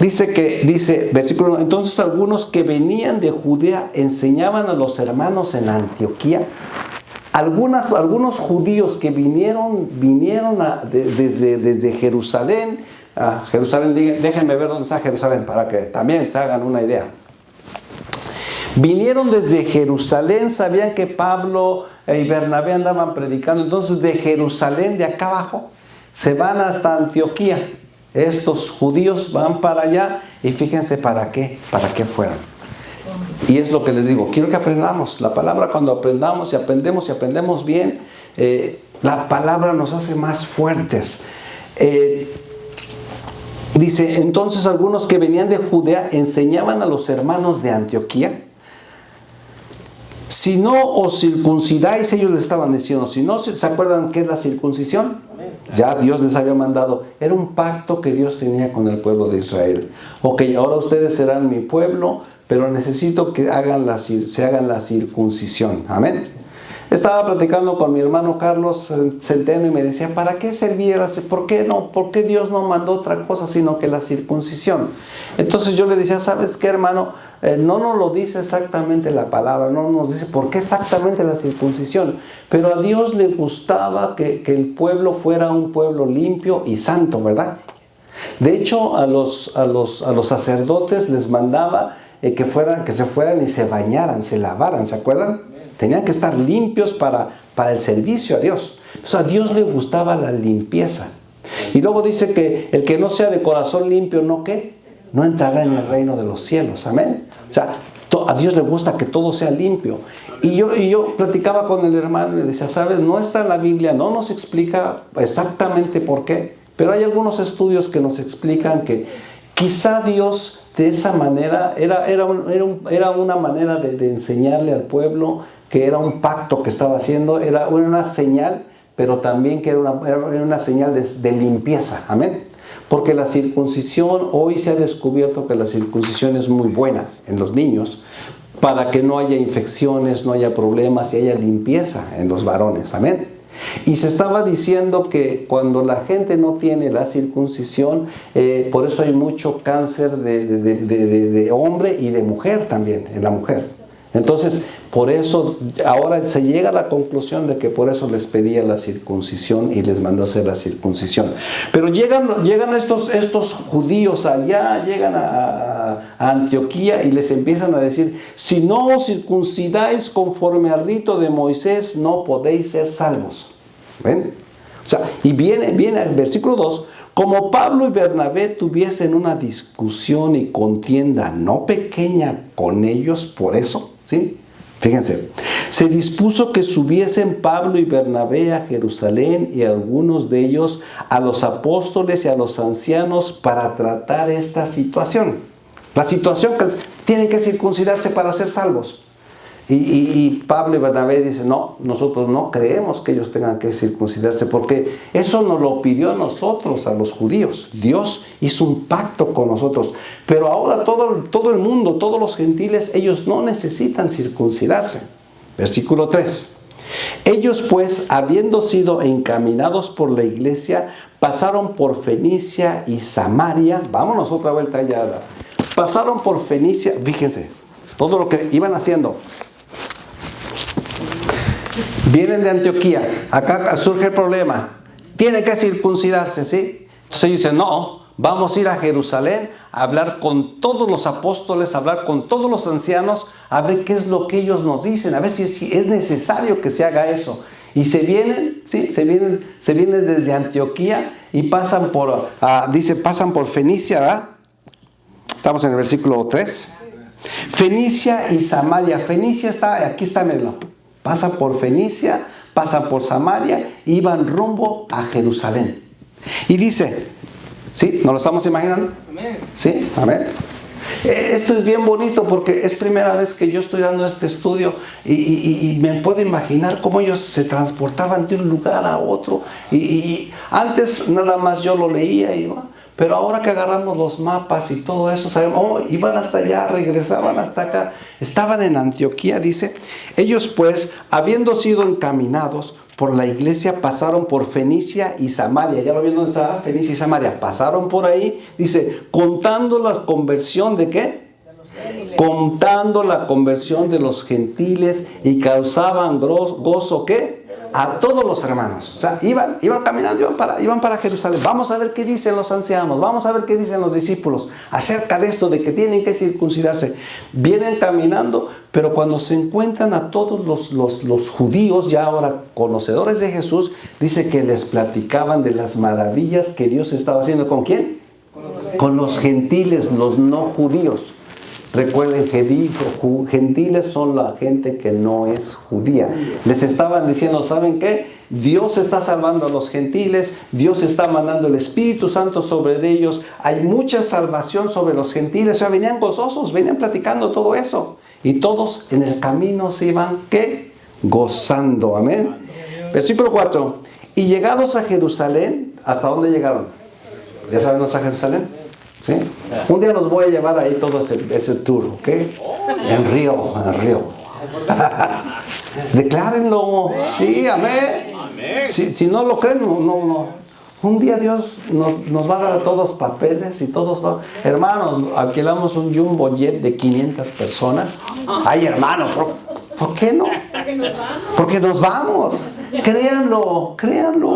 Dice, versículo 1, entonces algunos que venían de Judea enseñaban a los hermanos en Antioquía. Algunos judíos que vinieron desde Jerusalén a Jerusalén. Déjenme ver dónde está Jerusalén para que también se hagan una idea. Vinieron desde Jerusalén, sabían que Pablo y Bernabé andaban predicando. Entonces de Jerusalén, de acá abajo, se van hasta Antioquía. Estos judíos van para allá y fíjense para qué fueron. Y es lo que les digo, quiero que aprendamos. La palabra, cuando aprendamos y aprendemos bien, la palabra nos hace más fuertes. Dice, entonces algunos que venían de Judea enseñaban a los hermanos de Antioquía. Si no os circuncidáis, ellos les estaban diciendo, si no, ¿se acuerdan qué es la circuncisión? Ya Dios les había mandado, era un pacto que Dios tenía con el pueblo de Israel. Ok, ahora ustedes serán mi pueblo, pero necesito que se hagan la circuncisión. Amén. Estaba platicando con mi hermano Carlos Centeno y me decía, ¿para qué servía? ¿Por qué Dios no mandó otra cosa sino que la circuncisión? Entonces yo le decía, ¿sabes qué, hermano? No nos lo dice exactamente la palabra, no nos dice por qué exactamente la circuncisión, pero a Dios le gustaba que el pueblo fuera un pueblo limpio y santo, ¿verdad? De hecho, a los sacerdotes les mandaba que se fueran y se bañaran, se lavaran, ¿se acuerdan? Tenían que estar limpios para el servicio a Dios. Entonces a Dios le gustaba la limpieza. Y luego dice que el que no sea de corazón limpio, ¿no qué? No entrará en el reino de los cielos. Amén. O sea, a Dios le gusta que todo sea limpio. Y yo platicaba con el hermano y le decía, ¿sabes? No está en la Biblia, no nos explica exactamente por qué. Pero hay algunos estudios que nos explican que quizá Dios de esa manera era una manera de enseñarle al pueblo que era un pacto que estaba haciendo, era una señal, pero también que era una señal de limpieza. Amén. Porque la circuncisión, hoy se ha descubierto que la circuncisión es muy buena en los niños, para que no haya infecciones, no haya problemas y haya limpieza en los varones. Amén. Y se estaba diciendo que cuando la gente no tiene la circuncisión, por eso hay mucho cáncer de hombre y de mujer también, en la mujer. Entonces, por eso, ahora se llega a la conclusión de que por eso les pedía la circuncisión y les mandó hacer la circuncisión. Pero llegan estos judíos allá, llegan a Antioquía y les empiezan a decir, si no os circuncidáis conforme al rito de Moisés, no podéis ser salvos. ¿Ven? O sea, y viene el versículo 2, como Pablo y Bernabé tuviesen una discusión y contienda no pequeña con ellos por eso, ¿sí? Fíjense, se dispuso que subiesen Pablo y Bernabé a Jerusalén y algunos de ellos a los apóstoles y a los ancianos para tratar esta situación. La situación que tienen que circuncidarse para ser salvos. Y Pablo y Bernabé dicen, no, nosotros no creemos que ellos tengan que circuncidarse, porque eso nos lo pidió a nosotros, a los judíos. Dios hizo un pacto con nosotros, pero ahora todo el mundo, todos los gentiles, ellos no necesitan circuncidarse. Versículo 3. Ellos pues, habiendo sido encaminados por la iglesia, pasaron por Fenicia y Samaria. Vámonos otra vuelta allá. Pasaron por Fenicia, fíjense, todo lo que iban haciendo. Vienen de Antioquía, acá surge el problema, tienen que circuncidarse, ¿sí? Entonces ellos dicen, no, vamos a ir a Jerusalén a hablar con todos los apóstoles, a hablar con todos los ancianos, a ver qué es lo que ellos nos dicen, a ver si es necesario que se haga eso. Y se vienen, ¿sí? Se vienen desde Antioquía y pasan pasan por Fenicia, ¿verdad? Estamos en el versículo 3. Fenicia y Samaria. Fenicia aquí está, Melo. Pasa por Fenicia, pasa por Samaria y van rumbo a Jerusalén. Y dice, ¿sí? ¿Nos lo estamos imaginando? Amén. ¿Sí? Amén. Esto es bien bonito porque es primera vez que yo estoy dando este estudio y me puedo imaginar cómo ellos se transportaban de un lugar a otro. Y antes nada más yo lo leía, pero ahora que agarramos los mapas y todo eso, sabemos, iban hasta allá, regresaban hasta acá. Estaban en Antioquía, dice. Ellos pues, habiendo sido encaminados por la iglesia pasaron por Fenicia y Samaria. Ya lo vieron dónde estaba Fenicia y Samaria. Pasaron por ahí, dice, contando la conversión de ¿qué? Contando la conversión de los gentiles, y causaban gozo ¿qué? A todos los hermanos. O sea, iban caminando, iban para Jerusalén. Vamos a ver qué dicen los ancianos, vamos a ver qué dicen los discípulos acerca de esto, de que tienen que circuncidarse. Vienen caminando, pero cuando se encuentran a todos los judíos, ya ahora conocedores de Jesús, dice que les platicaban de las maravillas que Dios estaba haciendo. ¿Con quién? Con los gentiles, los no judíos. Recuerden que dijo, gentiles son la gente que no es judía. Les estaban diciendo, ¿saben qué? Dios está salvando a los gentiles, Dios está mandando el Espíritu Santo sobre ellos, hay mucha salvación sobre los gentiles. O sea, venían gozosos, venían platicando todo eso. Y todos en el camino se iban, ¿qué? Gozando, amén. Versículo 4. Y llegados a Jerusalén, ¿hasta dónde llegaron? ¿Ya saben dónde está Jerusalén? ¿Sí? Un día los voy a llevar ahí todo ese tour, ¿ok? En Río. Declárenlo. Sí, amén. Si no lo creen, no. Un día Dios nos va a dar a todos papeles y todos... Hermanos, alquilamos un jumbo jet de 500 personas. Ay, hermanos, ¿por qué no? Porque nos vamos. Créanlo.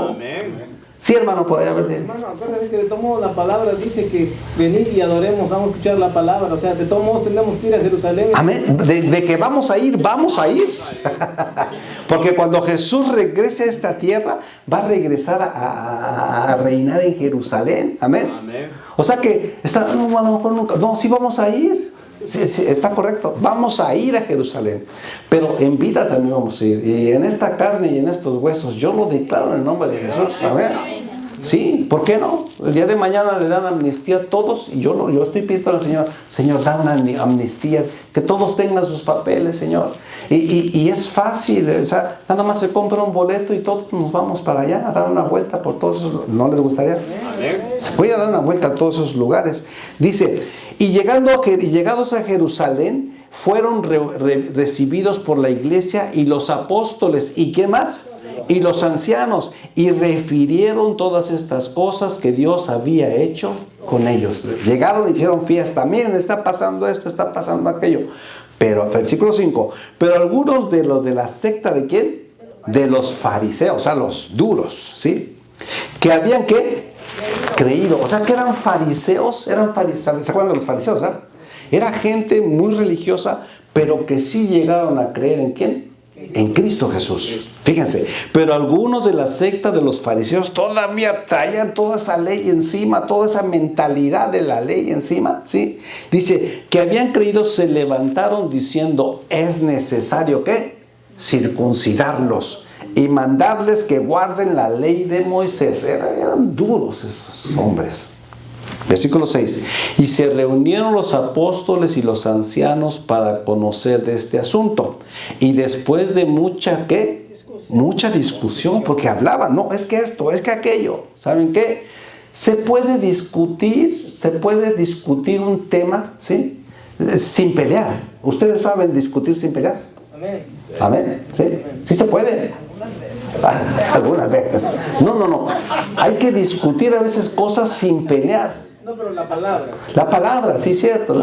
Amén. Sí, hermano, por allá, ¿verdad? Hermano, acuérdense que de todos modos la palabra dice que venid y adoremos, vamos a escuchar la palabra. O sea, de todos modos tenemos que ir a Jerusalén. Amén. De que vamos a ir. Porque cuando Jesús regrese a esta tierra, va a regresar a reinar en Jerusalén. Amén. O sea que, a lo mejor nunca. No, sí vamos a ir. Sí, está correcto. Vamos a ir a Jerusalén. Pero en vida también vamos a ir. Y en esta carne y en estos huesos, yo lo declaro en el nombre de Jesús. Amén. Sí, ¿por qué no? El día de mañana le dan amnistía a todos. Y yo estoy pidiendo al Señor, Señor, da una amnistía, que todos tengan sus papeles, Señor. Y es fácil, o sea, nada más se compra un boleto y todos nos vamos para allá a dar una vuelta por todos esos. ¿No les gustaría? Se puede dar una vuelta a todos esos lugares. Dice, y llegados a Jerusalén, fueron recibidos por la iglesia y los apóstoles. ¿Y qué más? Y los ancianos, y refirieron todas estas cosas que Dios había hecho con ellos. Llegaron y hicieron fiesta. Miren, está pasando esto, está pasando aquello. Pero, versículo 5, pero algunos de los de la secta, ¿de quién? De los fariseos, o sea, los duros, ¿sí? Que habían, ¿qué? Creído. O sea, que eran fariseos. ¿Se acuerdan de los fariseos? Era gente muy religiosa, pero que sí llegaron a creer ¿en quién? En Cristo Jesús. Fíjense, pero algunos de la secta de los fariseos todavía traían toda esa ley encima, toda esa mentalidad de la ley encima, ¿sí? Dice que habían creído, se levantaron diciendo, es necesario ¿qué? Circuncidarlos y mandarles que guarden la ley de Moisés. Eran duros esos hombres. Versículo 6. Y se reunieron los apóstoles y los ancianos para conocer de este asunto. Y después de mucha, ¿qué? Mucha discusión, porque hablaban, no, es que esto, es que aquello. ¿Saben qué? Se puede discutir un tema, ¿sí? Sin pelear. ¿Ustedes saben discutir sin pelear? Amén. ¿Sí? Sí se puede. Algunas veces. No. Hay que discutir a veces cosas sin pelear. No, pero la palabra. La palabra, sí, cierto.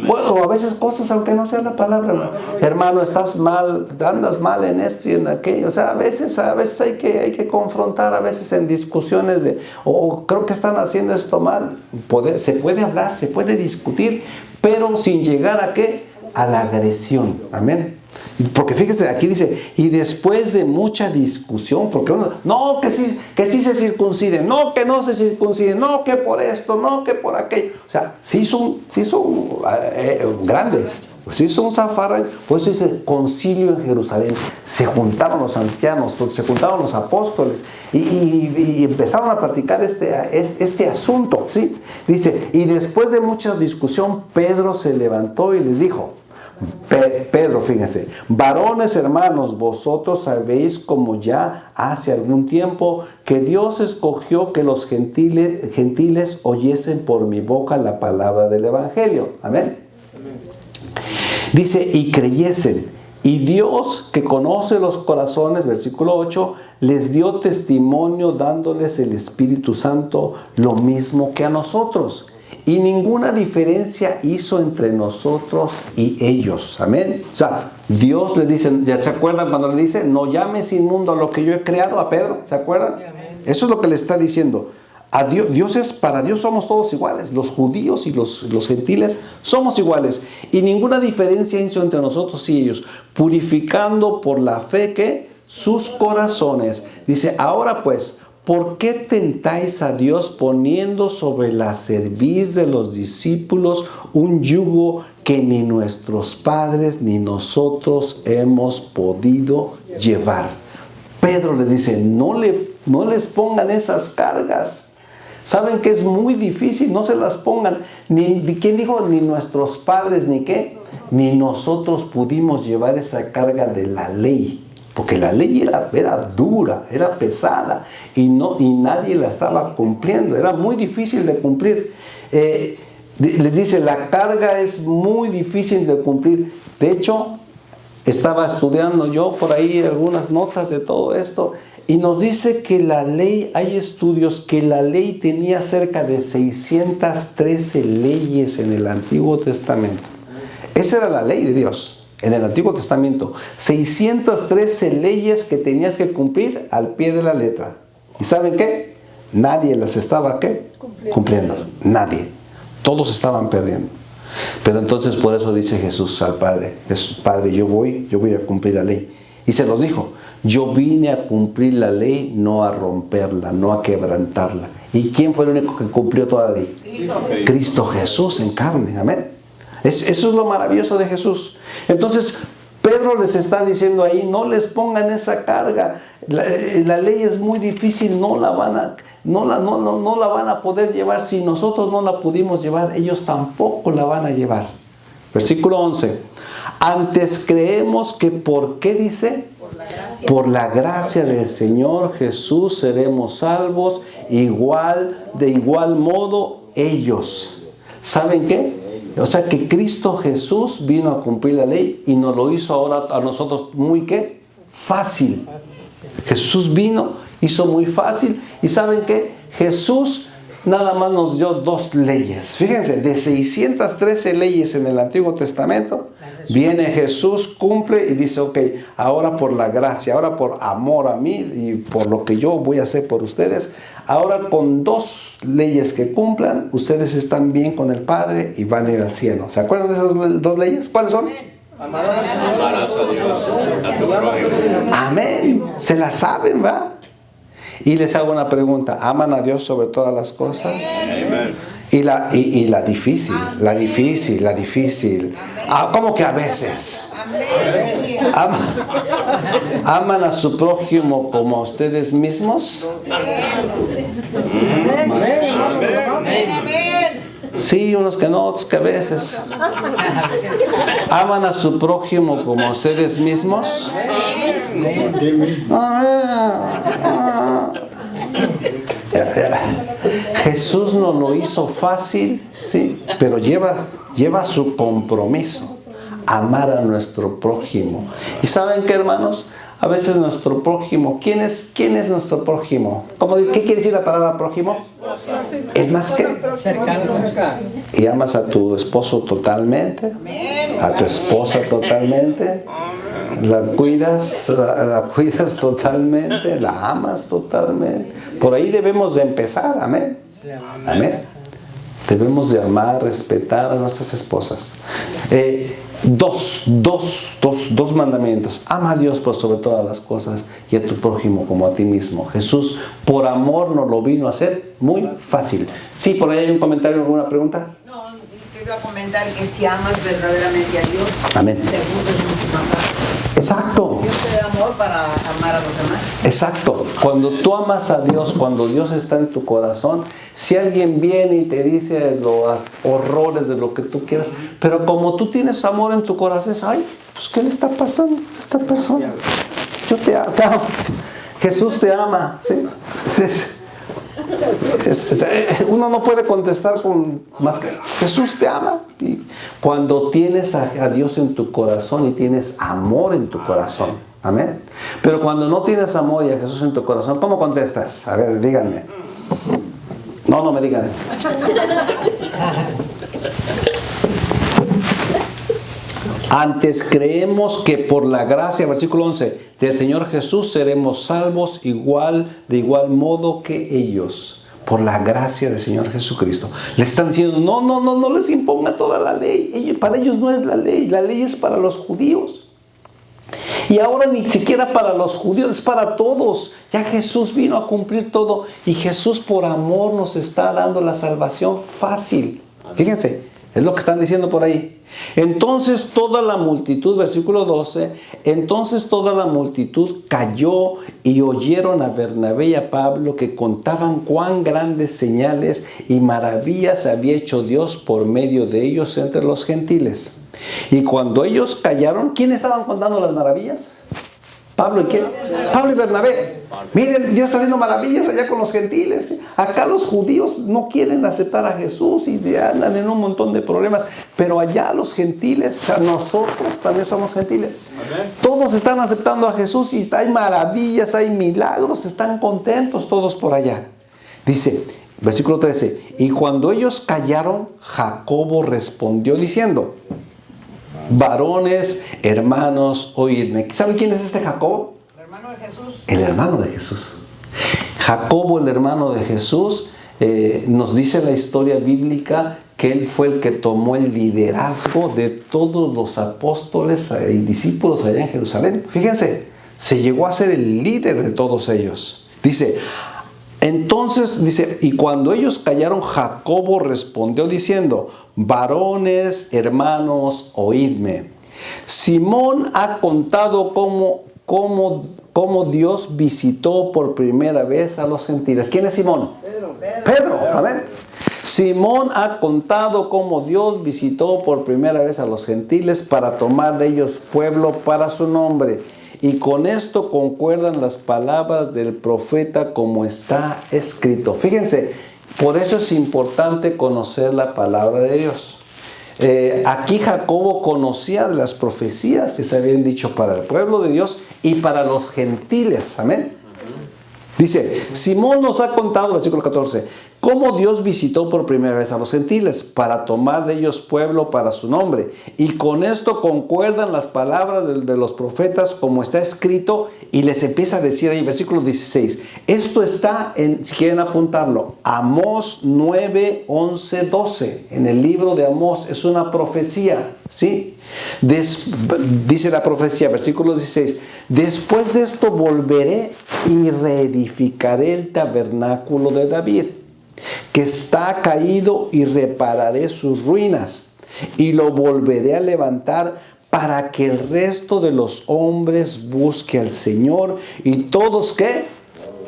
O a veces cosas, aunque no sea la palabra. Hermano, estás mal, andas mal en esto y en aquello. O sea, a veces hay que confrontar, a veces en discusiones o creo que están haciendo esto mal. Se puede hablar, se puede discutir, pero sin llegar ¿a qué? A la agresión. Amén. Porque fíjese, aquí dice, y después de mucha discusión, porque uno, no, que sí se circunciden, no, que no se circunciden, no, que por esto, no, que por aquello. O sea, sí hizo grande, sí hizo un zafarrancho. Por eso dice concilio en Jerusalén. Se juntaron los ancianos, se juntaron los apóstoles y empezaron a platicar este asunto, ¿sí? Dice, y después de mucha discusión, Pedro se levantó y les dijo, Pedro, fíjense, varones hermanos, vosotros sabéis como ya hace algún tiempo que Dios escogió que los gentiles oyesen por mi boca la palabra del evangelio. Amén. Dice, y creyesen. Y Dios, que conoce los corazones, versículo 8, les dio testimonio dándoles el Espíritu Santo lo mismo que a nosotros. Y ninguna diferencia hizo entre nosotros y ellos. Amén. O sea, Dios le dice, ¿ya se acuerdan cuando le dice, no llames inmundo a lo que yo he creado a Pedro? ¿Se acuerdan? Eso es lo que le está diciendo. A Dios, para Dios somos todos iguales. Los judíos y los gentiles somos iguales. Y ninguna diferencia hizo entre nosotros y ellos. Purificando por la fe que sus corazones. Dice, ahora pues, ¿por qué tentáis a Dios poniendo sobre la cerviz de los discípulos un yugo que ni nuestros padres ni nosotros hemos podido llevar? Pedro les dice, no les pongan esas cargas. Saben que es muy difícil, no se las pongan. ¿Quién dijo? Ni nuestros padres, ni qué, ni nosotros pudimos llevar esa carga de la ley. Porque la ley era dura, era pesada y nadie la estaba cumpliendo. Era muy difícil de cumplir. Les dice, la carga es muy difícil de cumplir. De hecho, estaba estudiando yo por ahí algunas notas de todo esto. Y nos dice que la ley, hay estudios que la ley tenía cerca de 613 leyes en el Antiguo Testamento. Esa era la ley de Dios en el Antiguo Testamento. 613 leyes que tenías que cumplir al pie de la letra. ¿Y saben qué? Nadie las estaba, ¿qué? Cumpliendo. Nadie. Todos estaban perdiendo. Pero entonces por eso dice Jesús al Padre, Padre, yo voy a cumplir la ley. Y se los dijo, yo vine a cumplir la ley, no a romperla, no a quebrantarla. ¿Y quién fue el único que cumplió toda la ley? Cristo Jesús en carne, amén. Eso es lo maravilloso de Jesús. Entonces, Pedro les está diciendo ahí, no les pongan esa carga. La ley es muy difícil, no la van a poder llevar. Si nosotros no la pudimos llevar, ellos tampoco la van a llevar. Versículo 11. Antes creemos que, ¿por qué dice? Por la gracia del Señor Jesús seremos salvos, de igual modo ellos. ¿Saben qué? O sea que Cristo Jesús vino a cumplir la ley y nos lo hizo ahora a nosotros muy ¿qué? Fácil. Jesús vino, hizo muy fácil. ¿Y saben qué? Jesús nada más nos dio 2 leyes. Fíjense, de 613 leyes en el Antiguo Testamento, viene Jesús, cumple y dice, ok, ahora por la gracia, ahora por amor a mí y por lo que yo voy a hacer por ustedes, ahora con 2 leyes que cumplan, ustedes están bien con el Padre y van a ir al cielo. ¿Se acuerdan de esas 2 leyes? ¿Cuáles son? Amarás a Dios. Amén. Se la saben, ¿va? Y les hago una pregunta. ¿Aman a Dios sobre todas las cosas? Amén. Y la difícil. ¿Cómo que a veces? ¿Aman a su prójimo como a ustedes mismos? Sí, unos que no, otros que a veces. ¿Aman a su prójimo como a ustedes mismos? Jesús nos lo hizo fácil, sí, pero lleva su compromiso, amar a nuestro prójimo. ¿Y saben qué, hermanos? A veces nuestro prójimo, ¿quién es nuestro prójimo? ¿Qué quiere decir la palabra prójimo? ¿El más qué? Cercano. Y amas a tu esposo totalmente, a tu esposa totalmente, la cuidas totalmente, la amas totalmente. Por ahí debemos de empezar, amén. Amén. Debemos de amar, respetar a nuestras esposas. Dos mandamientos. Ama a Dios por sobre todas las cosas y a tu prójimo como a ti mismo. Jesús por amor nos lo vino a hacer muy fácil. Sí, por ahí hay un comentario, alguna pregunta. No, te iba a comentar que si amas verdaderamente a Dios, amén. te juntas muchísimas partes. Exacto. Dios te da amor para amar a los demás. Exacto. Cuando tú amas a Dios, cuando Dios está en tu corazón, si alguien viene y te dice los horrores de lo que tú quieras, pero como tú tienes amor en tu corazón, es, ay, pues ¿qué le está pasando a esta persona? Yo te amo. Jesús te ama. ¿Sí? Uno no puede contestar con más que Jesús te ama. Y cuando tienes a Dios en tu corazón y tienes amor en tu corazón, amén. Pero cuando no tienes amor y a Jesús en tu corazón, ¿cómo contestas? A ver, díganme. No me digan. Antes creemos que por la gracia, versículo 11, del Señor Jesús seremos salvos de igual modo que ellos. Por la gracia del Señor Jesucristo. Le están diciendo, no les imponga toda la ley. Para ellos no es la ley es para los judíos. Y ahora ni siquiera para los judíos, es para todos. Ya Jesús vino a cumplir todo. Y Jesús por amor nos está dando la salvación fácil. Fíjense. Es lo que están diciendo por ahí. Entonces toda la multitud, versículo 12, entonces toda la multitud cayó y oyeron a Bernabé y a Pablo que contaban cuán grandes señales y maravillas había hecho Dios por medio de ellos entre los gentiles. Y cuando ellos callaron, ¿quién estaban contando las maravillas? ¿Pablo y quién? Pablo y Bernabé. Miren, Dios está haciendo maravillas allá con los gentiles. Acá los judíos no quieren aceptar a Jesús y andan en un montón de problemas. Pero allá los gentiles, o sea, nosotros también somos gentiles. Todos están aceptando a Jesús y hay maravillas, hay milagros, están contentos todos por allá. Dice, versículo 13, y cuando ellos callaron, Jacobo respondió diciendo, varones, hermanos, oídme. ¿Saben quién es este Jacobo? El hermano de Jesús. El hermano de Jesús. Jacobo, el hermano de Jesús, nos dice la historia bíblica que él fue el que tomó el liderazgo de todos los apóstoles y discípulos allá en Jerusalén. Fíjense, se llegó a ser el líder de todos ellos. Dice, entonces, dice, y cuando ellos callaron, Jacobo respondió diciendo, varones, hermanos, oídme. Simón ha contado cómo Dios visitó por primera vez a los gentiles. ¿Quién es Simón? Pedro, a ver. Simón ha contado cómo Dios visitó por primera vez a los gentiles para tomar de ellos pueblo para su nombre. Y con esto concuerdan las palabras del profeta como está escrito. Fíjense, por eso es importante conocer la palabra de Dios. Aquí Jacobo conocía las profecías que se habían dicho para el pueblo de Dios y para los gentiles. Amén. Dice, Simón nos ha contado, versículo 14, cómo Dios visitó por primera vez a los gentiles para tomar de ellos pueblo para su nombre. Y con esto concuerdan las palabras de los profetas como está escrito, y les empieza a decir ahí, versículo 16. Esto está, si quieren apuntarlo, Amós 9, 11, 12. En el libro de Amós es una profecía, ¿sí? Dice la profecía, versículo 16. Después de esto volveré y reedificaré el tabernáculo de David, que está caído, y repararé sus ruinas, y lo volveré a levantar para que el resto de los hombres busque al Señor, y todos, ¿qué?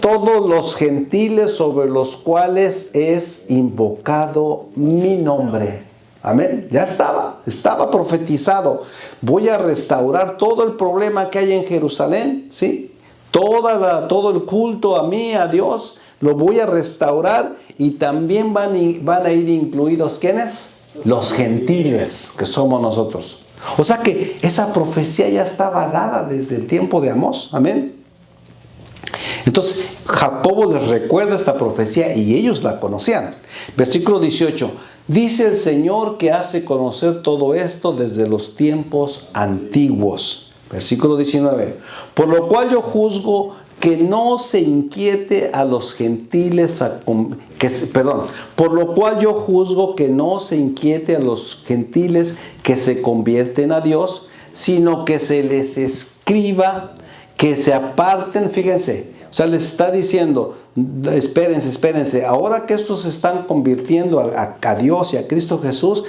Todos los gentiles sobre los cuales es invocado mi nombre. Amén. Ya estaba profetizado. Voy a restaurar todo el problema que hay en Jerusalén, ¿sí? Todo el culto a mí, a Dios, lo voy a restaurar, y también van a ir incluidos, ¿quiénes? Los gentiles, que somos nosotros. O sea que esa profecía ya estaba dada desde el tiempo de Amós. Amén. Entonces Jacobo les recuerda esta profecía y ellos la conocían. Versículo 18. Dice el Señor que hace conocer todo esto desde los tiempos antiguos. Versículo 19. Por lo cual yo juzgo que no se inquiete a los gentiles, por lo cual yo juzgo que no se inquiete a los gentiles que se convierten a Dios, sino que se les escriba, que se aparten, fíjense. O sea, les está diciendo, espérense, ahora que estos se están convirtiendo a Dios y a Cristo Jesús,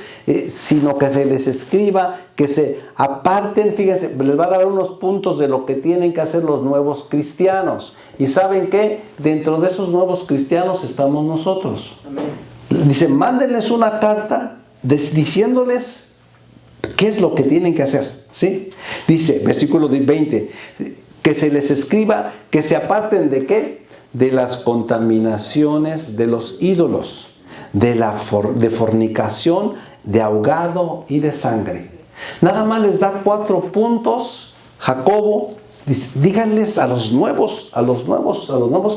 sino que se les escriba, que se aparten, fíjense, les va a dar unos puntos de lo que tienen que hacer los nuevos cristianos. ¿Y saben qué? Dentro de esos nuevos cristianos estamos nosotros. Amén. Dice, mándenles una carta diciéndoles qué es lo que tienen que hacer, ¿sí? Dice, versículo 20, que se les escriba, que se aparten ¿de qué? de las contaminaciones de los ídolos, de fornicación, de ahogado y de sangre. Nada más les da 4 puntos. Jacobo dice, díganles a los nuevos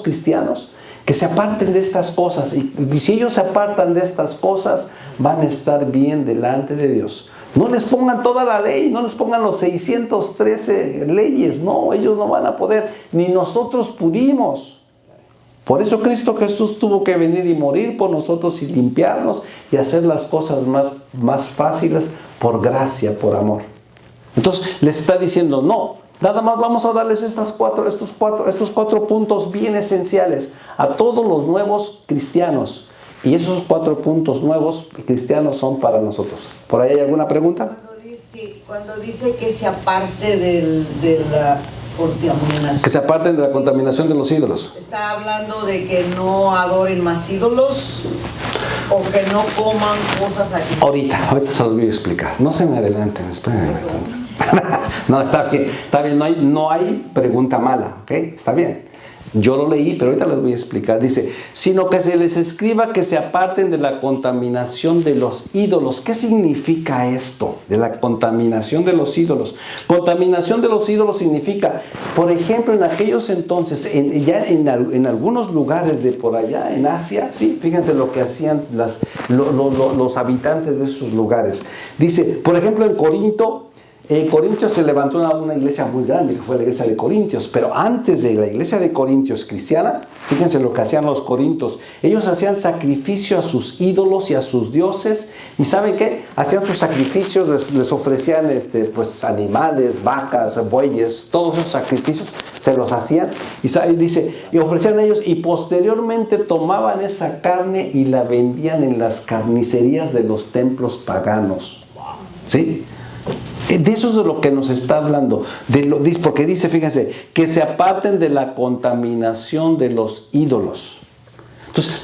cristianos que se aparten de estas cosas. Y si ellos se apartan de estas cosas, van a estar bien delante de Dios. No les pongan toda la ley, no les pongan los 613 leyes. No, ellos no van a poder, ni nosotros pudimos. Por eso Cristo Jesús tuvo que venir y morir por nosotros y limpiarnos y hacer las cosas más fáciles por gracia, por amor. Entonces les está diciendo, no, nada más vamos a darles estos cuatro puntos bien esenciales a todos los nuevos cristianos. Y esos 4 puntos nuevos cristianos son para nosotros. ¿Por ahí hay alguna pregunta? Cuando dice que se aparte de la contaminación. Que se aparten de la contaminación de los ídolos. ¿Está hablando de que no adoren más ídolos o que no coman cosas aquí? Ahorita se los voy a explicar. No se me adelanten, espérenme. No, está bien, no hay pregunta mala, ¿ok? Está bien. Yo lo leí, pero ahorita les voy a explicar. Dice, sino que se les escriba que se aparten de la contaminación de los ídolos. ¿Qué significa esto? De la contaminación de los ídolos. Contaminación de los ídolos significa, por ejemplo, en aquellos entonces, en algunos lugares de por allá, en Asia, ¿sí? Fíjense lo que hacían los habitantes de esos lugares. Dice, por ejemplo, en Corintios se levantó una iglesia muy grande, que fue la iglesia de Corintios, pero antes de la iglesia de Corintios cristiana, fíjense lo que hacían los corintios. Ellos hacían sacrificio a sus ídolos y a sus dioses, y ¿saben qué? Hacían sus sacrificios, les ofrecían pues, animales, vacas, bueyes, todos esos sacrificios se los hacían, y dice, y ofrecían a ellos, y posteriormente tomaban esa carne y la vendían en las carnicerías de los templos paganos. ¿Sí? De eso es de lo que nos está hablando, porque dice, fíjense, que se aparten de la contaminación de los ídolos. Entonces,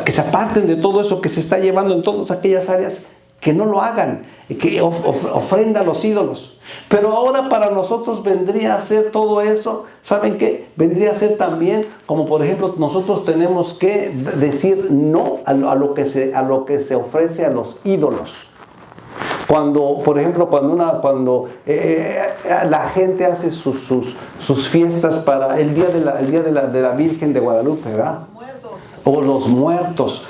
que se aparten de todo eso que se está llevando en todas aquellas áreas, que no lo hagan, que ofrenda a los ídolos. Pero ahora para nosotros vendría a ser todo eso, ¿saben qué? Vendría a ser también, como por ejemplo, nosotros tenemos que decir no a lo que se ofrece a los ídolos. Cuando, por ejemplo, cuando la gente hace sus fiestas para el día de la Virgen de Guadalupe, ¿verdad? O los muertos.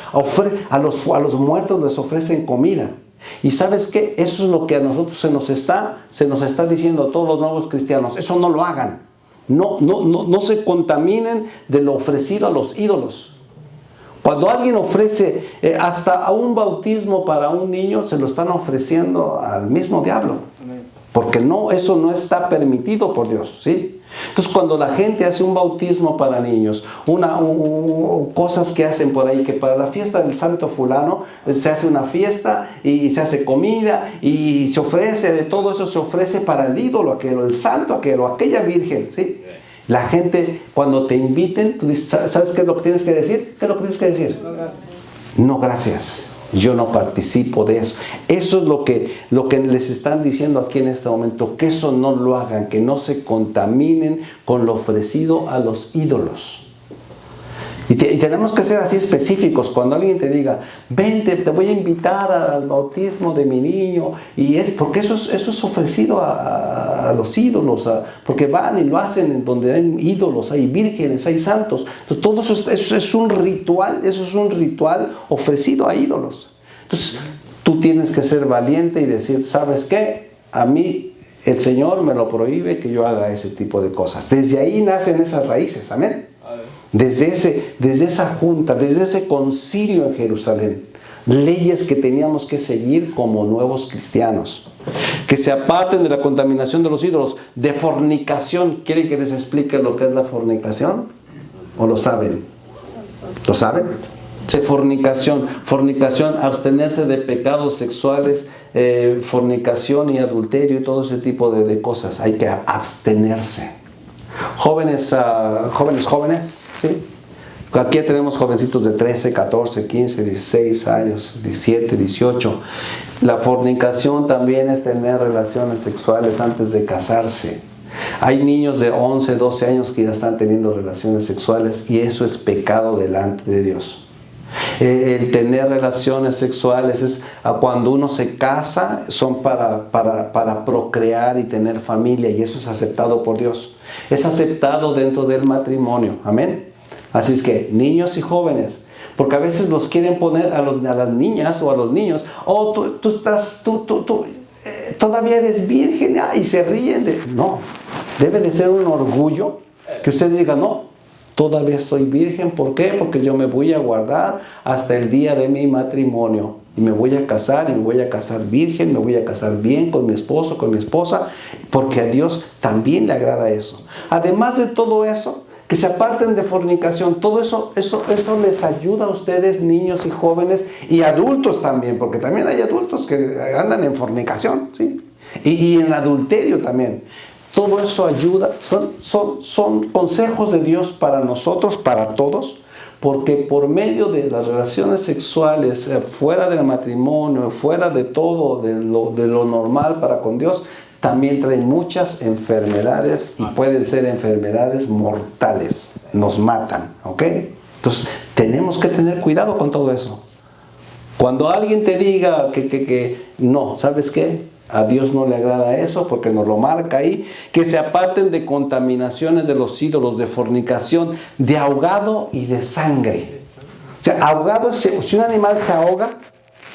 A los muertos les ofrecen comida. Y ¿sabes qué? Eso es lo que a nosotros se nos está diciendo a todos los nuevos cristianos. Eso no lo hagan. No se contaminen de lo ofrecido a los ídolos. Cuando alguien ofrece hasta a un bautismo para un niño, se lo están ofreciendo al mismo diablo. Porque eso no está permitido por Dios, ¿sí? Entonces, cuando la gente hace un bautismo para niños, cosas que hacen por ahí, que para la fiesta del santo fulano, se hace una fiesta y se hace comida y se ofrece, de todo eso se ofrece para el ídolo aquel, el santo aquel, o aquella virgen, ¿sí? La gente, cuando te inviten, tú dices, ¿sabes qué es lo que tienes que decir? ¿Qué es lo que tienes que decir? No, gracias. Yo no participo de eso. Eso es lo que les están diciendo aquí en este momento. Que eso no lo hagan, que no se contaminen con lo ofrecido a los ídolos. Y tenemos que ser así específicos. Cuando alguien te diga, vente, te voy a invitar al bautismo de mi niño, porque eso es ofrecido a los ídolos, porque van y lo hacen en donde hay ídolos, hay vírgenes, hay santos. Entonces, todo eso es un ritual ofrecido a ídolos. Entonces tú tienes que ser valiente y decir, ¿sabes qué? A mí el Señor me lo prohíbe que yo haga ese tipo de cosas. Desde ahí nacen esas raíces, amén. Desde esa junta, desde ese concilio en Jerusalén, leyes que teníamos que seguir como nuevos cristianos. Que se aparten de la contaminación de los ídolos, de fornicación. ¿Quieren que les explique lo que es la fornicación? ¿O lo saben? ¿Lo saben? Fornicación, abstenerse de pecados sexuales, fornicación y adulterio y todo ese tipo de cosas. Hay que abstenerse. Jóvenes, ¿sí? Aquí tenemos jovencitos de 13, 14, 15, 16 años, 17, 18. La fornicación también es tener relaciones sexuales antes de casarse. Hay niños de 11, 12 años que ya están teniendo relaciones sexuales y eso es pecado delante de Dios. El tener relaciones sexuales es cuando uno se casa, son para procrear y tener familia, y eso es aceptado por Dios. Es aceptado dentro del matrimonio. Amén. Así es que niños y jóvenes, porque a veces los quieren poner a las niñas o a los niños, oh, tú todavía eres virgen, y se ríen de... No, debe de ser un orgullo que usted diga, no, todavía soy virgen. ¿Por qué? Porque yo me voy a guardar hasta el día de mi matrimonio. Y me voy a casar, y me voy a casar virgen, me voy a casar bien con mi esposo, con mi esposa, porque a Dios también le agrada eso. Además de todo eso, que se aparten de fornicación. Todo eso les ayuda a ustedes, niños y jóvenes, y adultos también, porque también hay adultos que andan en fornicación, ¿sí? Y en adulterio también. Todo eso ayuda, son consejos de Dios para nosotros, para todos, porque por medio de las relaciones sexuales, fuera del matrimonio, fuera de todo, de lo normal para con Dios, también traen muchas enfermedades, y pueden ser enfermedades mortales, nos matan, ¿ok? Entonces, tenemos que tener cuidado con todo eso. Cuando alguien te diga que no, ¿sabes qué? A Dios no le agrada eso, porque nos lo marca ahí, que se aparten de contaminaciones de los ídolos, de fornicación, de ahogado y de sangre. O sea, ahogado, si un animal se ahoga,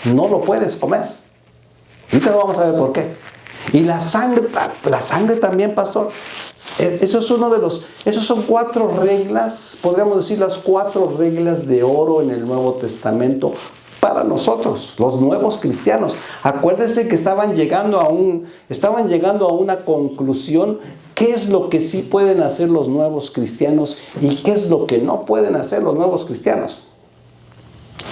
no lo puedes comer. Ahorita vamos a ver por qué. Y la sangre también, pastor. Esos son 4 reglas, podríamos decir las 4 reglas de oro en el Nuevo Testamento para nosotros, los nuevos cristianos. Acuérdense que estaban llegando a una conclusión. ¿Qué es lo que sí pueden hacer los nuevos cristianos y qué es lo que no pueden hacer los nuevos cristianos?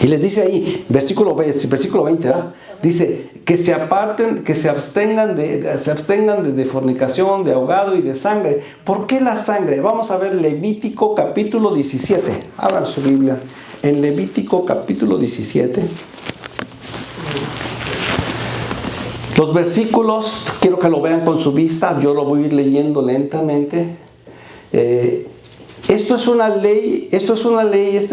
Y les dice ahí, versículo 20, ¿verdad? Dice que se aparten, que se abstengan de fornicación, de ahogado y de sangre. ¿Por qué la sangre? Vamos a ver Levítico capítulo 17. Abran su Biblia. En Levítico capítulo 17. Los versículos, quiero que lo vean con su vista, yo lo voy a ir leyendo lentamente. Esto es una ley, este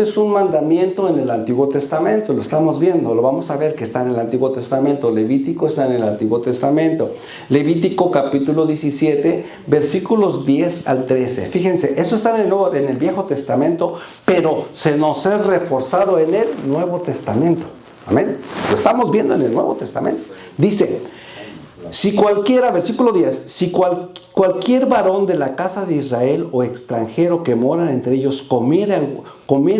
es un mandamiento en el Antiguo Testamento, lo estamos viendo, lo vamos a ver que está en el Antiguo Testamento. Levítico está en el Antiguo Testamento. Levítico capítulo 17, versículos 10 al 13. Fíjense, eso está en el Viejo Testamento, pero se nos es reforzado en el Nuevo Testamento. Amén. Lo estamos viendo en el Nuevo Testamento. Dice, versículo 10, si cualquier varón de la casa de Israel o extranjero que moran entre ellos comiera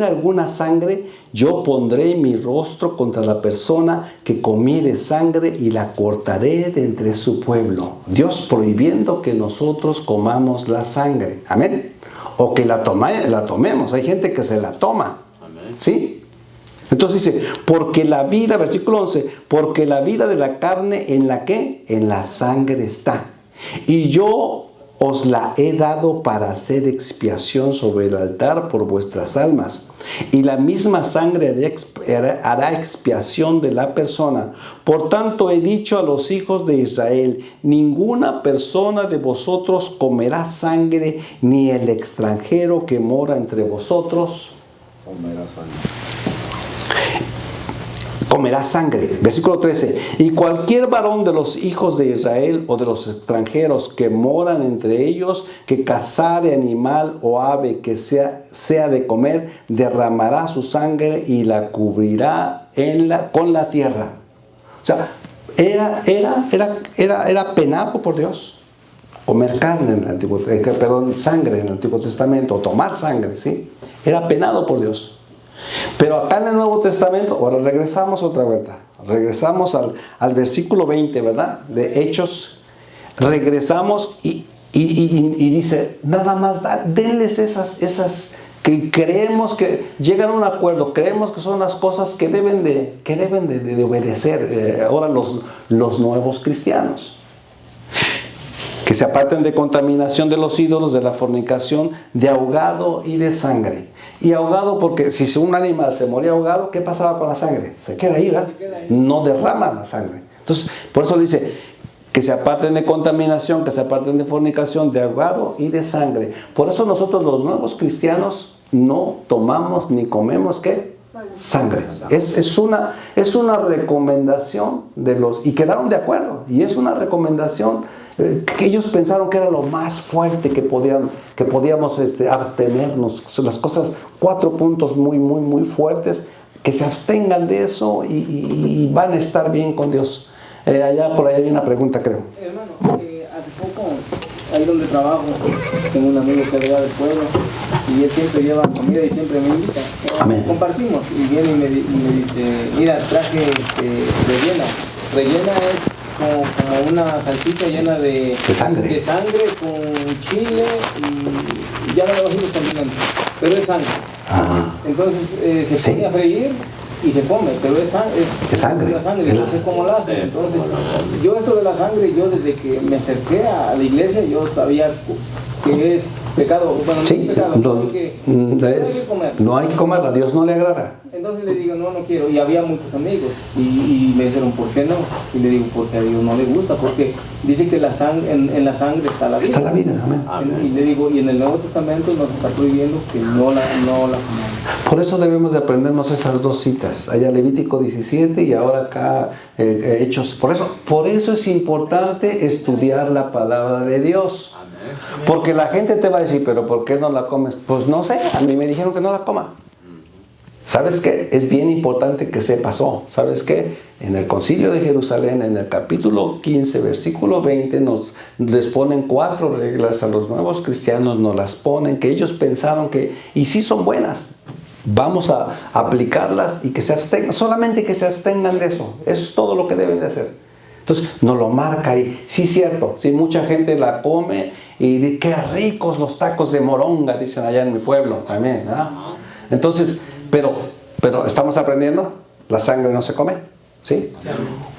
alguna sangre, yo pondré mi rostro contra la persona que comiere sangre y la cortaré de entre su pueblo. Dios prohibiendo que nosotros comamos la sangre. Amén. O que la tomemos. Hay gente que se la toma. Amén. ¿Sí? Entonces dice, porque la vida, versículo 11, porque la vida de la carne, ¿en la qué? En la sangre está. Y yo os la he dado para hacer expiación sobre el altar por vuestras almas. Y la misma sangre hará expiación de la persona. Por tanto he dicho a los hijos de Israel, ninguna persona de vosotros comerá sangre, ni el extranjero que mora entre vosotros comerá sangre. Versículo 13. Y cualquier varón de los hijos de Israel o de los extranjeros que moran entre ellos, que cazare animal o ave que sea de comer, derramará su sangre y la cubrirá con la tierra. O sea, era penado por Dios comer carne en el Antiguo, sangre en el Antiguo Testamento, o tomar sangre, ¿sí? Era penado por Dios. Pero acá en el Nuevo Testamento, ahora regresamos otra vuelta, regresamos al versículo 20, ¿verdad? De Hechos, regresamos y dice, nada más denles esas que creemos que llegan a un acuerdo, creemos que son las cosas que deben de obedecer ahora los nuevos cristianos. Que se aparten de contaminación de los ídolos, de la fornicación, de ahogado y de sangre. Y ahogado porque si un animal se moría ahogado, ¿qué pasaba con la sangre? Se queda ahí, ¿verdad? No derrama la sangre. Entonces, por eso dice que se aparten de contaminación, que se aparten de fornicación, de ahogado y de sangre. Por eso nosotros los nuevos cristianos no tomamos ni comemos, ¿qué? Sangre. Es una recomendación de los, y quedaron de acuerdo, y es una recomendación que ellos pensaron que era lo más fuerte que podíamos abstenernos. Las cosas, 4 puntos muy fuertes, que se abstengan de eso y van a estar bien con Dios. Por ahí hay una pregunta, creo. Hermano, hace poco, ahí donde trabajo, tengo un amigo que es del pueblo, y él siempre lleva comida y siempre me invita. Amén. Compartimos, y viene y me dice, mira, traje rellena. Rellena es como una salchicha llena de sangre con chile, y ya no le bajo los condimentos, pero es sangre. Ajá. Entonces se pone a freír y se come, pero es sangre. La sangre, entonces como la hacen. Entonces, yo esto de la sangre, yo desde que me acerqué a la iglesia, yo sabía que es pecado. Bueno, no es pecado, no hay que comerla, a Dios no le agrada. Entonces le digo, no quiero. Y había muchos amigos. Y me dijeron, ¿por qué no? Y le digo, porque a Dios no le gusta, porque dice que en la sangre está la vida. Está la vida, amén. Y le digo, y en el Nuevo Testamento nos está prohibiendo que no la comamos. Por eso debemos de aprendernos esas 2 citas. Allá Levítico 17 y ahora acá Hechos. Por eso es importante estudiar la palabra de Dios. Porque la gente te va a decir, pero ¿por qué no la comes? Pues no sé, a mí me dijeron que no la coma. ¿Sabes qué? Es bien importante que se pasó. ¿Sabes qué? En el Concilio de Jerusalén, en el capítulo 15, versículo 20, les ponen 4 reglas a los nuevos cristianos, nos las ponen, que ellos pensaron que, y sí son buenas, vamos a aplicarlas y que se abstengan, solamente que se abstengan de eso. Eso es todo lo que deben de hacer. Entonces, nos lo marca ahí. Sí, cierto, sí, mucha gente la come y dice, qué ricos los tacos de moronga, dicen allá en mi pueblo también, ¿no? Entonces, pero estamos aprendiendo, la sangre no se come, ¿sí?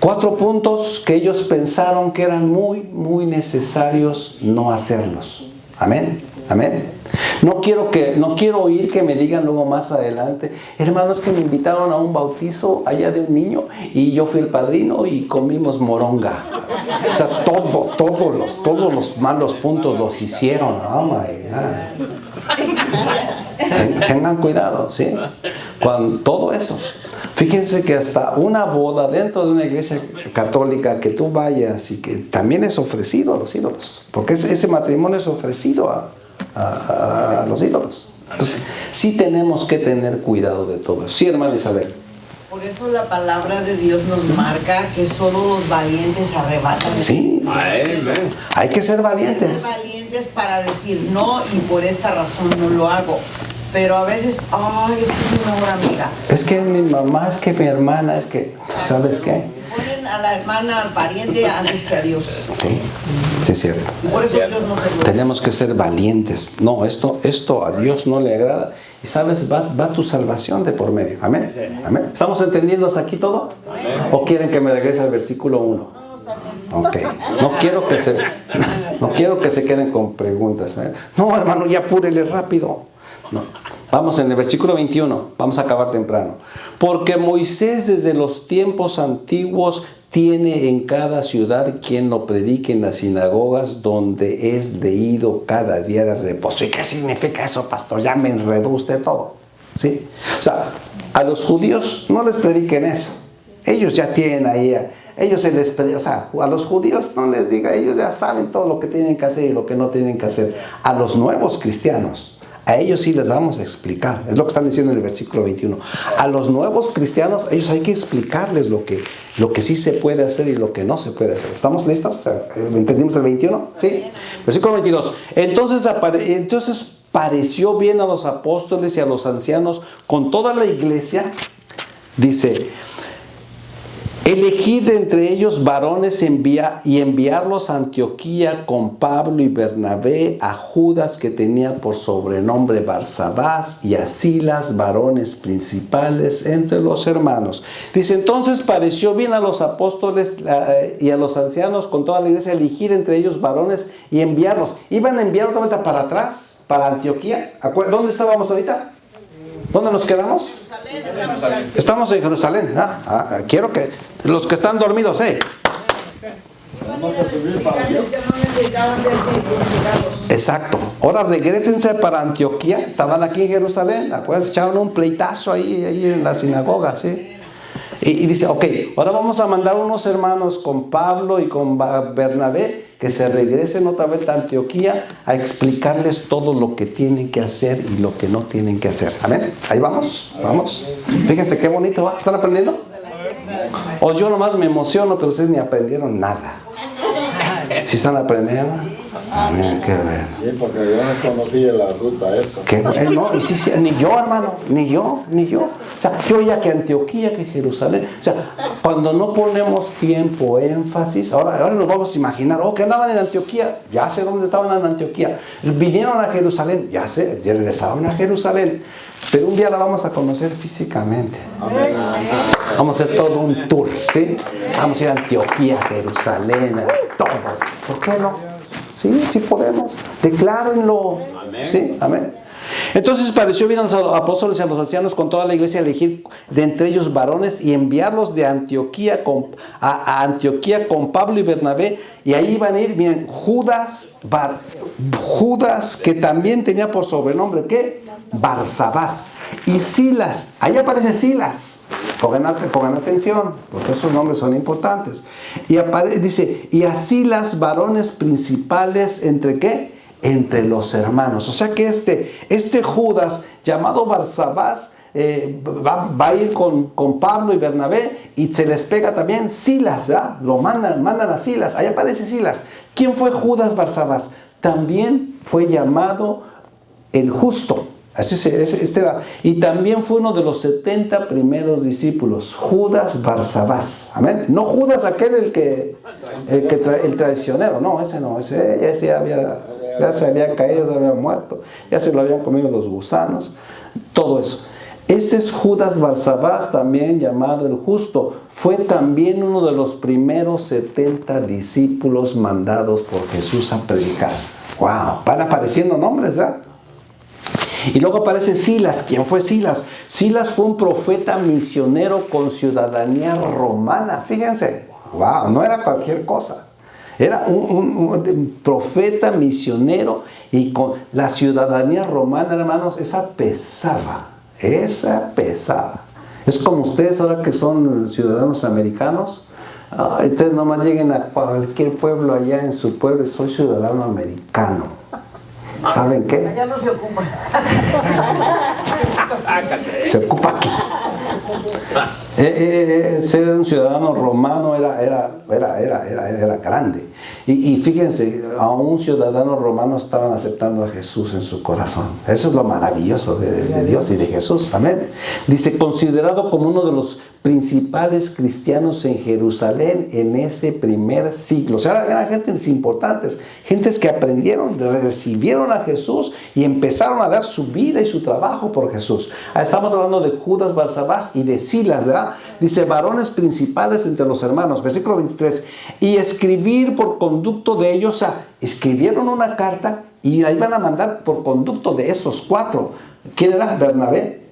4 puntos que ellos pensaron que eran muy necesarios no hacerlos. Amén, amén. No quiero oír que me digan luego más adelante, hermanos, que me invitaron a un bautizo allá de un niño y yo fui el padrino y comimos moronga. O sea, todos los malos puntos los hicieron. Oh my God. Tengan cuidado, ¿sí? Con todo eso. Fíjense que hasta una boda dentro de una iglesia católica que tú vayas y que también es ofrecido a los ídolos, porque ese matrimonio es ofrecido a los ídolos. Entonces, sí tenemos que tener cuidado de todo eso. Sí, hermana Isabel. Por eso la palabra de Dios nos marca que solo los valientes arrebatan. Sí, hay que ser valientes. Hay que ser valientes para decir no, y por esta razón no lo hago. Pero a veces, es que es mi mejor amiga. Es que mi mamá, es que mi hermana, es que, ¿sabes qué? Ponen a la hermana, al pariente antes que a Dios. Sí, es cierto. Y por eso Dios no se lo... Tenemos que ser valientes. No, esto a Dios no le agrada. Y sabes, va tu salvación de por medio. Amén. Amén. ¿Estamos entendiendo hasta aquí todo? Amén. ¿O quieren que me regrese al versículo 1? Ok. No quiero que se queden con preguntas. No, hermano, ya apúrele rápido. No. Vamos en el versículo 21, vamos a acabar temprano. Porque Moisés desde los tiempos antiguos tiene en cada ciudad quien lo predique en las sinagogas, donde es leído cada día de reposo. ¿Y qué significa eso, pastor? Ya me enredó usted todo, ¿sí? O sea, a los judíos no les prediquen eso. Ellos ya tienen ahí, a los judíos no les diga, ellos ya saben todo lo que tienen que hacer y lo que no tienen que hacer. A los nuevos cristianos, a ellos sí les vamos a explicar. Es lo que están diciendo en el versículo 21. A los nuevos cristianos, ellos hay que explicarles lo que sí se puede hacer y lo que no se puede hacer. ¿Estamos listos? ¿Entendimos el 21? ¿Sí? Versículo 22. Entonces pareció bien a los apóstoles y a los ancianos con toda la iglesia. Dice, elegid entre ellos varones y enviarlos a Antioquía con Pablo y Bernabé, a Judas, que tenía por sobrenombre Barsabás, y a Silas, varones principales entre los hermanos. Dice, entonces pareció bien a los apóstoles y a los ancianos con toda la iglesia elegir entre ellos varones y enviarlos. Iban a enviar otra vez para atrás, para Antioquía. ¿Dónde estábamos ahorita? ¿Dónde nos quedamos? Estamos en Jerusalén. Quiero que los que están dormidos, Exacto. Ahora regrésense para Antioquía. Estaban aquí en Jerusalén. Acuérdense, echaron un pleitazo ahí en la sinagoga, ¿sí? Y dice, ok, ahora vamos a mandar unos hermanos con Pablo y con Bernabé que se regresen otra vez a Antioquía a explicarles todo lo que tienen que hacer y lo que no tienen que hacer. Amén. Ahí vamos, vamos. Fíjense qué bonito va. ¿Están aprendiendo? O yo nomás me emociono, pero ustedes ni aprendieron nada. ¿Sí están aprendiendo? Amén, qué bueno. Sí, porque yo no conocía la ruta esa. Qué bueno, no, y sí, ni yo, hermano, ni yo. O sea, yo ya que Antioquía, que Jerusalén. O sea, cuando no ponemos tiempo, énfasis, ahora nos vamos a imaginar, que andaban en Antioquía, ya sé dónde estaban en Antioquía. Vinieron a Jerusalén, ya sé, regresaron a Jerusalén. Pero un día la vamos a conocer físicamente. Vamos a hacer todo un tour, ¿sí? Vamos a ir a Antioquía, Jerusalén, todos. ¿Por qué no? Sí, sí podemos. Declárenlo. Amén. Sí, amén. Entonces pareció bien a los apóstoles y a los ancianos con toda la iglesia elegir de entre ellos varones y enviarlos de Antioquía a Antioquía con Pablo y Bernabé. Y ahí iban a ir, miren, Judas, que también tenía por sobrenombre, ¿qué? Barsabás. Y Silas, ahí aparece Silas. Pongan atención, porque esos nombres son importantes. Y dice, y así las varones principales, ¿entre qué? Entre los hermanos. O sea que este Judas, llamado Barsabás, va a ir con Pablo y Bernabé, y se les pega también Silas, ¿ya? Lo mandan a Silas, ahí aparece Silas. ¿Quién fue Judas Barsabás? También fue llamado el justo. Era. Y también fue uno de los 70 primeros discípulos, Judas Barsabás. Amén. No Judas aquel el traicionero, no, ese no, ese ya se había caído, se había muerto, ya se lo habían comido los gusanos, todo eso. Este es Judas Barsabás, también llamado el justo. Fue también uno de los primeros 70 discípulos mandados por Jesús a predicar. Wow, van apareciendo nombres, ¿verdad? Y luego aparece Silas. ¿Quién fue Silas? Silas fue un profeta misionero con ciudadanía romana. Fíjense, wow, no era cualquier cosa. Era un profeta misionero y con la ciudadanía romana, hermanos, esa pesaba. Es como ustedes ahora que son ciudadanos americanos. Ustedes nomás lleguen a cualquier pueblo allá en su pueblo y soy ciudadano americano. ¿Saben qué? Ya no se ocupa. Se ocupa aquí. Ser un ciudadano romano era grande. Y fíjense, a un ciudadano romano estaban aceptando a Jesús en su corazón. Eso es lo maravilloso de Dios y de Jesús. Amén. Dice, considerado como uno de los principales cristianos en Jerusalén en ese primer siglo. O sea, eran gentes importantes, gentes que aprendieron, recibieron a Jesús y empezaron a dar su vida y su trabajo por Jesús. Estamos hablando de Judas Barsabás y de Silas, ¿verdad? Dice, varones principales entre los hermanos, versículo 23, y escribir por conducto de ellos, o sea, escribieron una carta y la iban a mandar por conducto de esos 4. ¿Quién era? Bernabé,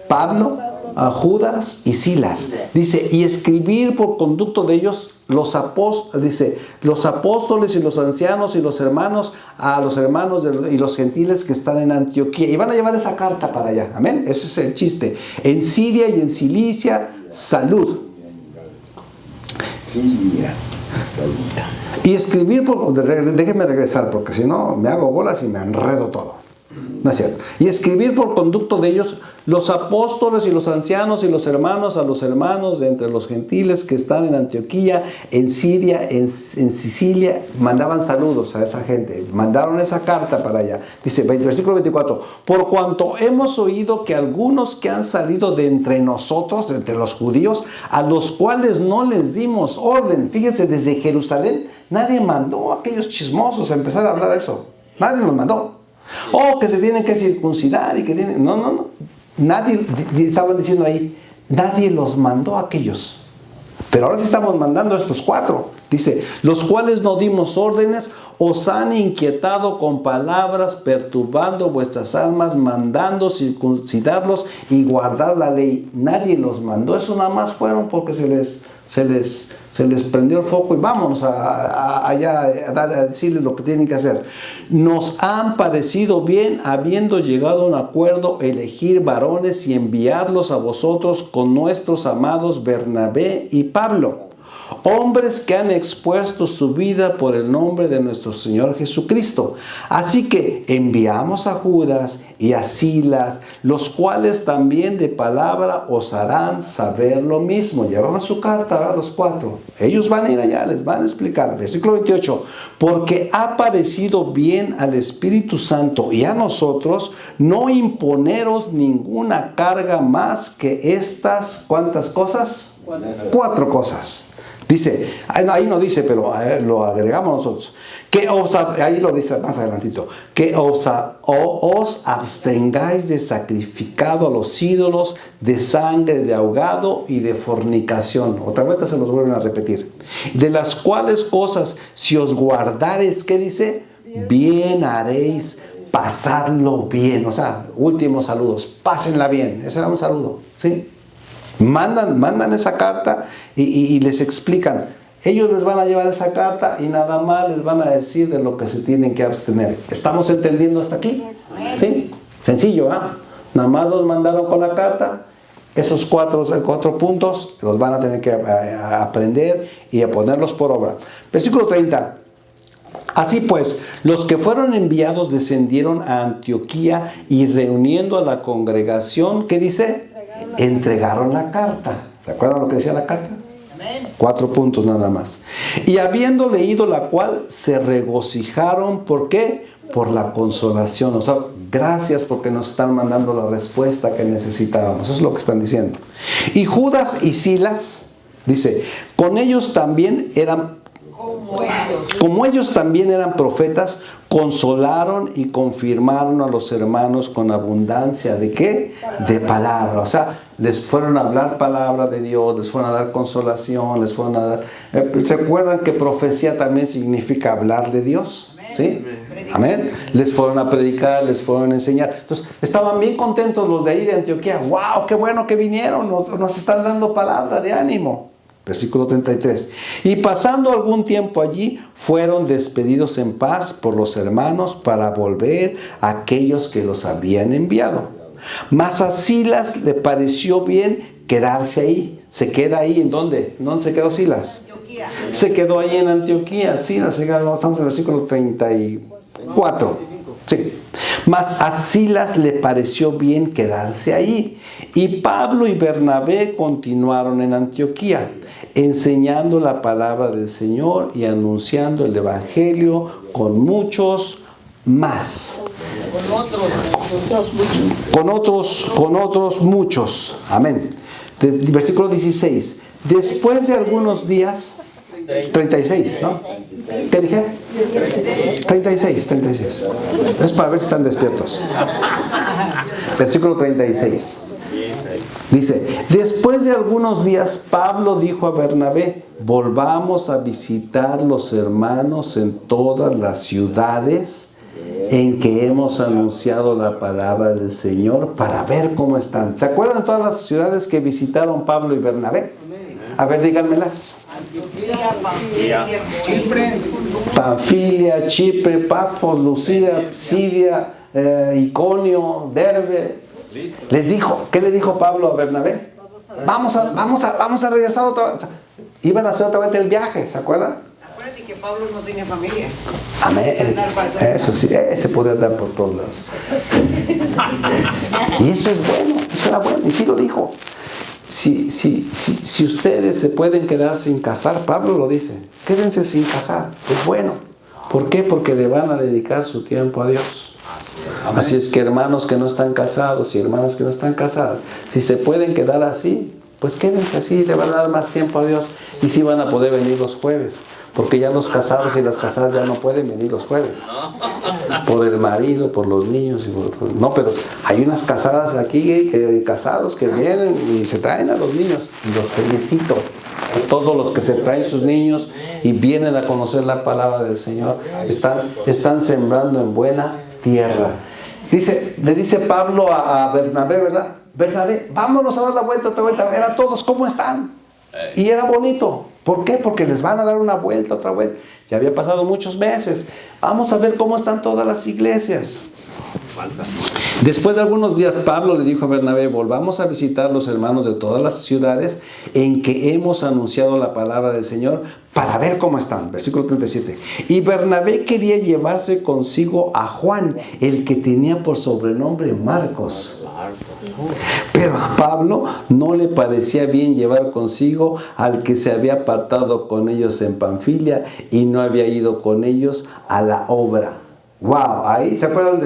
Pablo, Judas y Silas. Dice, y escribir por conducto de ellos los apóstoles y los ancianos y los hermanos, a los hermanos y los gentiles que están en Antioquía. Y van a llevar esa carta para allá. Amén. Ese es el chiste. En Siria y en Cilicia, salud. Y escribir déjenme regresar porque si no me hago bolas y me enredo todo. No es cierto. Y escribir por conducto de ellos los apóstoles y los ancianos y los hermanos a los hermanos de entre los gentiles que están en Antioquía, en Siria, en Sicilia, mandaban saludos a esa gente, mandaron esa carta para allá. Dice, versículo 24, por cuanto hemos oído que algunos que han salido de entre nosotros, de entre los judíos, a los cuales no les dimos orden, fíjense, desde Jerusalén, nadie mandó a aquellos chismosos a empezar a hablar eso, nadie los mandó. Que se tienen que circuncidar y que tienen... No. Nadie, estaban diciendo ahí, nadie los mandó a aquellos. Pero ahora sí estamos mandando a estos 4. Dice, los cuales no dimos órdenes, os han inquietado con palabras, perturbando vuestras almas, mandando circuncidarlos y guardar la ley. Nadie los mandó. Eso nada más fueron porque se les se les prendió el foco y vámonos allá a decirles lo que tienen que hacer. Nos han parecido bien, habiendo llegado a un acuerdo, elegir varones y enviarlos a vosotros con nuestros amados Bernabé y Pablo, hombres que han expuesto su vida por el nombre de nuestro Señor Jesucristo. Así que enviamos a Judas y a Silas, los cuales también de palabra os harán saber lo mismo. Llevaban su carta a los 4. Ellos van a ir allá, les van a explicar. Versículo 28. Porque ha parecido bien al Espíritu Santo y a nosotros no imponeros ninguna carga más que estas, ¿cuántas cosas? 4 cosas. Dice, ahí no dice, pero lo agregamos nosotros. Ahí lo dice más adelantito. Que os abstengáis de sacrificado a los ídolos, de sangre, de ahogado y de fornicación. Otra vez se los vuelven a repetir. De las cuales cosas, si os guardareis, ¿qué dice? Bien haréis, pasadlo bien. O sea, últimos saludos, pásenla bien. Ese era un saludo, ¿sí? Mandan esa carta y les explican. Ellos les van a llevar esa carta y nada más les van a decir de lo que se tienen que abstener. ¿Estamos entendiendo hasta aquí? ¿Sí? Sencillo, ¿ah? Nada más los mandaron con la carta. Esos cuatro puntos los van a tener que aprender y a ponerlos por obra. Versículo 30. Así pues, los que fueron enviados descendieron a Antioquía y reuniendo a la congregación, ¿qué dice? Entregaron la carta. ¿Se acuerdan lo que decía la carta? 4 puntos nada más. Y habiendo leído la cual, se regocijaron. ¿Por qué? Por la consolación. O sea, gracias porque nos están mandando la respuesta que necesitábamos. Eso es lo que están diciendo. Y Judas y Silas, dice, con ellos también eran... Como ellos también eran profetas, consolaron y confirmaron a los hermanos con abundancia. ¿De qué? De palabra. O sea, les fueron a hablar palabra de Dios, les fueron a dar consolación, les fueron a dar... ¿Se acuerdan que profecía también significa hablar de Dios? ¿Sí? Amén. Les fueron a predicar, les fueron a enseñar. Entonces, estaban bien contentos los de ahí de Antioquía. ¡Wow! ¡Qué bueno que vinieron! Nos están dando palabra de ánimo. Versículo 33. Y pasando algún tiempo allí, fueron despedidos en paz por los hermanos para volver a aquellos que los habían enviado. Mas a Silas le pareció bien quedarse ahí. ¿Se queda ahí en dónde? ¿Dónde se quedó Silas? Antioquía. Se quedó ahí en Antioquía. Silas, estamos en el versículo 34. Sí. Mas a Silas le pareció bien quedarse ahí. Y Pablo y Bernabé continuaron en Antioquía, enseñando la palabra del Señor y anunciando el Evangelio con muchos más. Con otros muchos. Amén. Versículo 16. Después de algunos días, 36, ¿no? ¿Qué dije? 36. Es para ver si están despiertos. Versículo 36. Dice, después de algunos días, Pablo dijo a Bernabé, volvamos a visitar los hermanos en todas las ciudades en que hemos anunciado la palabra del Señor para ver cómo están. ¿Se acuerdan de todas las ciudades que visitaron Pablo y Bernabé? A ver, díganmelas. Panfilia, Chipre, Pafos, Lucía, Psidia, Iconio, Derbe. Les dijo, ¿qué le dijo Pablo a Bernabé? Vamos a regresar otra vez. Iban a hacer otra vez el viaje, ¿se acuerdan? Acuérdate que Pablo no tenía familia. Amén. Eso sí, se podía dar por todos lados. Y eso es bueno, eso era bueno, y sí lo dijo. Si ustedes se pueden quedar sin casar, Pablo lo dice, quédense sin casar, es bueno. ¿Por qué? Porque le van a dedicar su tiempo a Dios. Así es que hermanos que no están casados y hermanas que no están casadas, si se pueden quedar así, pues quédense así, le van a dar más tiempo a Dios y sí van a poder venir los jueves, porque ya los casados y las casadas ya no pueden venir los jueves, por el marido, por los niños, no, pero hay unas casadas aquí, casados que vienen y se traen a los niños, y los felicito. Todos los que se traen sus niños y vienen a conocer la palabra del Señor están sembrando en buena tierra. Le dice Pablo a Bernabé, ¿verdad? Bernabé, vámonos a dar la vuelta, otra vuelta, a ver a todos cómo están. Y era bonito. ¿Por qué? Porque les van a dar una vuelta, otra vuelta. Ya había pasado muchos meses. Vamos a ver cómo están todas las iglesias. Después de algunos días, Pablo le dijo a Bernabé: volvamos a visitar los hermanos de todas las ciudades en que hemos anunciado la palabra del Señor para ver cómo están. Versículo 37. Y Bernabé quería llevarse consigo a Juan, el que tenía por sobrenombre Marcos. Pero a Pablo no le parecía bien llevar consigo al que se había apartado con ellos en Panfilia y no había ido con ellos a la obra. Wow, ahí se acuerdan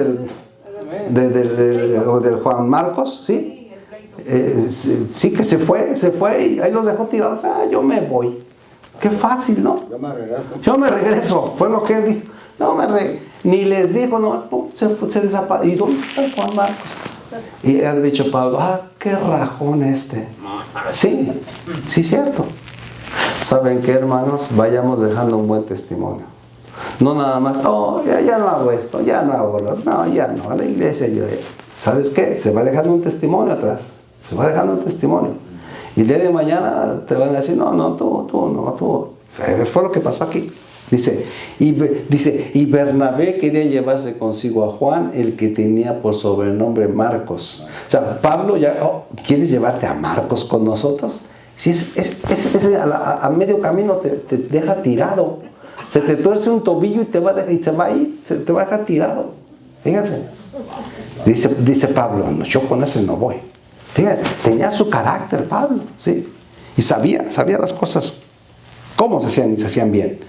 del Juan Marcos, ¿sí? Sí, que se fue y ahí los dejó tirados. Yo me voy. Qué fácil, ¿no? Yo me regreso, fue lo que él dijo. Ni les dijo, no, se desapareció. ¿Y dónde está el Juan Marcos? Y ha dicho Pablo: qué rajón este. Sí, cierto. ¿Saben qué, hermanos? Vayamos dejando un buen testimonio. No nada más, ya no hago esto, ya no hago lo otro. No, ya no, a la iglesia yo. ¿Sabes qué? Se va dejando un testimonio atrás. Se va dejando un testimonio. Y el día de mañana te van a decir: no, tú. Fue lo que pasó aquí. Dice, y Bernabé quería llevarse consigo a Juan, el que tenía por sobrenombre Marcos. O sea, Pablo ya, ¿quieres llevarte a Marcos con nosotros? Si a medio camino te deja tirado. Se te tuerce un tobillo y te va a dejar tirado. Fíjense. Dice Pablo: no, yo con ese no voy. Fíjense, tenía su carácter Pablo, ¿sí? Y sabía las cosas, cómo se hacían y se hacían bien.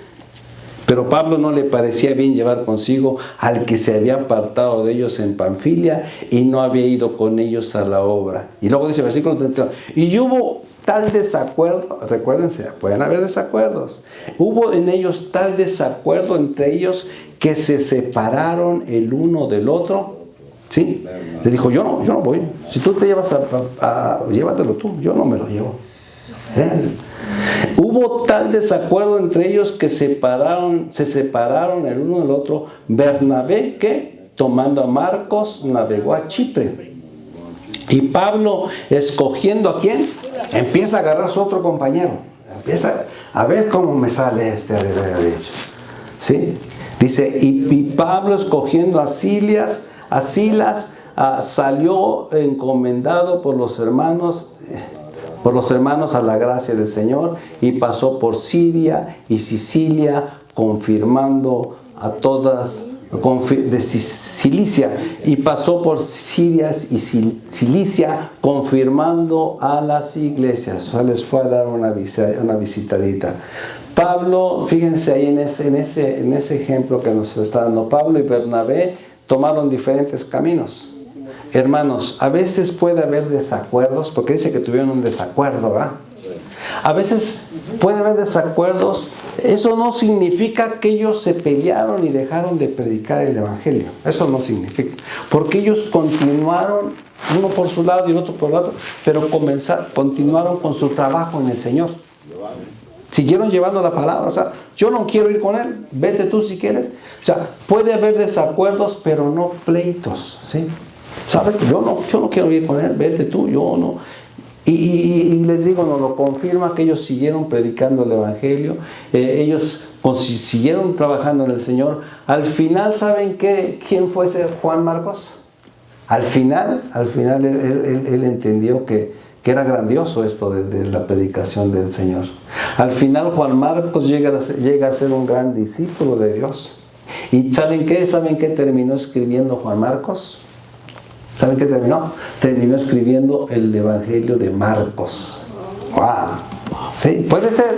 Pero Pablo no le parecía bien llevar consigo al que se había apartado de ellos en Panfilia y no había ido con ellos a la obra. Y luego dice versículo 31, y hubo tal desacuerdo, recuérdense, pueden haber desacuerdos. Hubo en ellos tal desacuerdo entre ellos que se separaron el uno del otro. ¿Sí? Le dijo: yo no voy. Si tú te llevas llévatelo tú, yo no me lo llevo. Hubo tal desacuerdo entre ellos que se separaron el uno del otro. Bernabé, que tomando a Marcos, navegó a Chipre. Y Pablo, escogiendo a quién, empieza a agarrar a su otro compañero. Empieza a ver cómo me sale este, ¿sí? Dice, y Pablo, escogiendo a Silas, salió encomendado por los hermanos a la gracia del Señor, y pasó por Siria y Sicilia, confirmando a todas, de Cilicia, y pasó por Siria y Cilicia, confirmando a las iglesias. O sea, les fue a dar una visitadita. Pablo, fíjense ahí en ese ejemplo que nos está dando. Pablo y Bernabé tomaron diferentes caminos. Hermanos, a veces puede haber desacuerdos, porque dice que tuvieron un desacuerdo, ¿verdad? A veces puede haber desacuerdos. Eso no significa que ellos se pelearon y dejaron de predicar el evangelio. Eso no significa. Porque ellos continuaron, uno por su lado y el otro por el otro, pero continuaron con su trabajo en el Señor. Siguieron llevando la palabra. O sea, yo no quiero ir con él, vete tú si quieres. O sea, puede haber desacuerdos, pero no pleitos, ¿sí? ¿Sabes? Yo no quiero ir con él, vete tú, yo no. Y les digo, nos lo confirma que ellos siguieron predicando el evangelio, ellos siguieron trabajando en el Señor. Al final, ¿saben quién fue ese Juan Marcos? Al final él entendió que era grandioso esto de la predicación del Señor. Al final Juan Marcos llega a ser un gran discípulo de Dios. ¿Y saben qué? ¿Saben qué terminó escribiendo Juan Marcos? ¿Saben qué terminó? Terminó escribiendo el Evangelio de Marcos. ¡Wow! Sí, puede ser.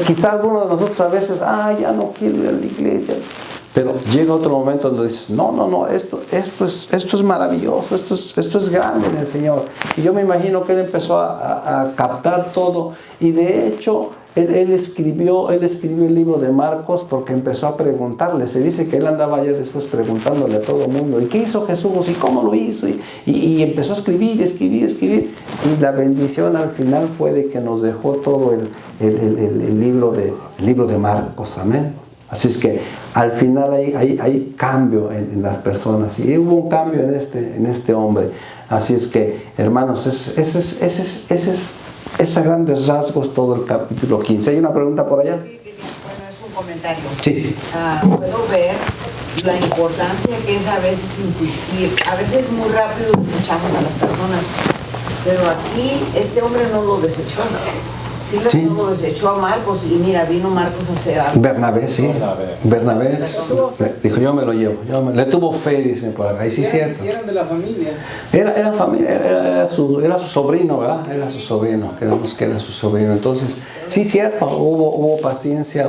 Quizá algunos de nosotros a veces, ya no quiero ir a la iglesia. Pero llega otro momento donde dices, no, esto es maravilloso, esto es grande en el Señor. Y yo me imagino que él empezó a captar todo. Y de hecho, él escribió el libro de Marcos porque empezó a preguntarle. Se dice que él andaba ya después preguntándole a todo el mundo, ¿y qué hizo Jesús? ¿Y cómo lo hizo? Y empezó a escribir. Y la bendición al final fue de que nos dejó todo el libro de Marcos. Amén. Así es que al final hay cambio en las personas. Y hubo un cambio en este hombre. Así es que, hermanos, ese es Es a grandes rasgos todo el capítulo 15. ¿Hay una pregunta por allá? Sí, bueno, es un comentario. Sí. Puedo ver la importancia que es a veces insistir. A veces muy rápido desechamos a las personas, pero aquí este hombre no lo desechó. Sí, lo desechó a Marcos y mira, vino Marcos a hacer algo. Bernabé, sí. Bernabé dijo, yo me lo llevo. Le tuvo fe, dicen por acá. Y sí, cierto. Eran de la familia. Era familia, era su sobrino, ¿verdad? Era su sobrino, creemos que era su sobrino. Entonces, sí, cierto, hubo paciencia,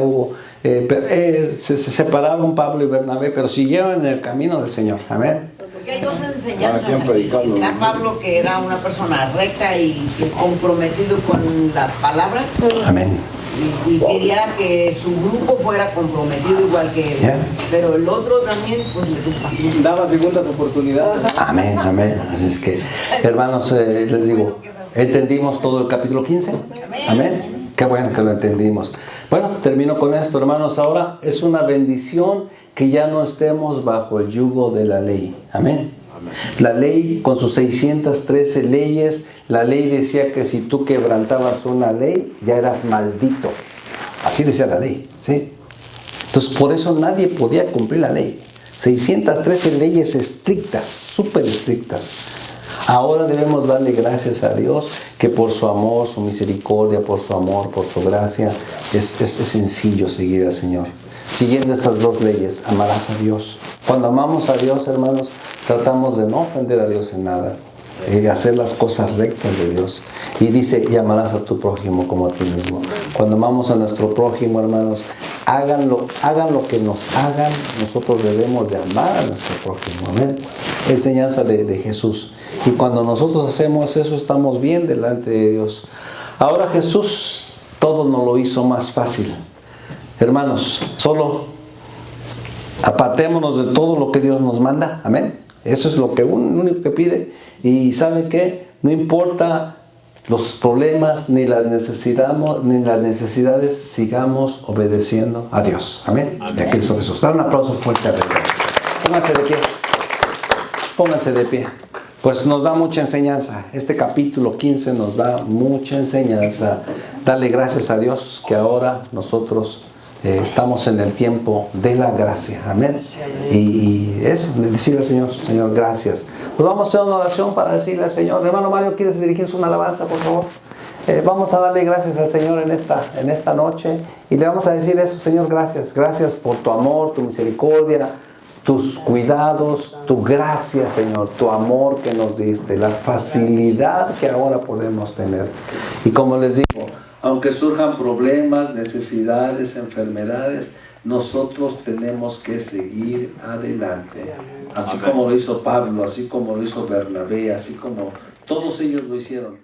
se separaron Pablo y Bernabé, pero siguieron en el camino del Señor. Amén. Porque hay dos enseñanzas aquí. Está Pablo, que era una persona recta y comprometido con la palabra. Amén. Y quería que su grupo fuera comprometido igual que él. Yeah. Pero el otro también, pues le tuvo paciencia. Daba segundas oportunidades. Amén, amén. Así es que, hermanos, les digo, ¿entendimos todo el capítulo 15? Amén. Qué bueno que lo entendimos. Bueno, termino con esto, hermanos. Ahora es una bendición que ya no estemos bajo el yugo de la ley. Amén. La ley, con sus 613 leyes, la ley decía que si tú quebrantabas una ley, ya eras maldito. Así decía la ley, ¿sí? Entonces, por eso nadie podía cumplir la ley. 613 leyes estrictas, súper estrictas. Ahora debemos darle gracias a Dios que por su amor, su misericordia, por su amor, por su gracia, es sencillo seguir al Señor. Siguiendo esas dos leyes, amarás a Dios. Cuando amamos a Dios, hermanos, tratamos de no ofender a Dios en nada, hacer las cosas rectas de Dios. Y dice, y amarás a tu prójimo como a ti mismo. Cuando amamos a nuestro prójimo, hermanos, hagan lo que nos hagan, nosotros debemos de amar a nuestro prójimo. Amén. Enseñanza de Jesús. Y cuando nosotros hacemos eso, estamos bien delante de Dios. Ahora Jesús todo nos lo hizo más fácil. Hermanos, solo apartémonos de todo lo que Dios nos manda. Amén. Eso es lo único que pide. Y ¿saben qué? No importa los problemas ni las necesidades, sigamos obedeciendo a Dios. Amén. Y a Cristo Jesús. Dar un aplauso fuerte a Dios. Pónganse de pie. Pónganse de pie. Pues nos da mucha enseñanza. Este capítulo 15 nos da mucha enseñanza. Dale gracias a Dios que ahora nosotros estamos en el tiempo de la gracia. Amén. Y eso, decirle al Señor, Señor, gracias. Pues vamos a hacer una oración para decirle al Señor. Hermano Mario, ¿quieres dirigirnos una alabanza, por favor? Vamos a darle gracias al Señor en esta noche. Y le vamos a decir eso, Señor, gracias. Gracias por tu amor, tu misericordia, tus cuidados, tu gracia, Señor, tu amor que nos diste, la facilidad que ahora podemos tener. Y como les digo, aunque surjan problemas, necesidades, enfermedades, nosotros tenemos que seguir adelante. Así como lo hizo Pablo, así como lo hizo Bernabé, así como todos ellos lo hicieron.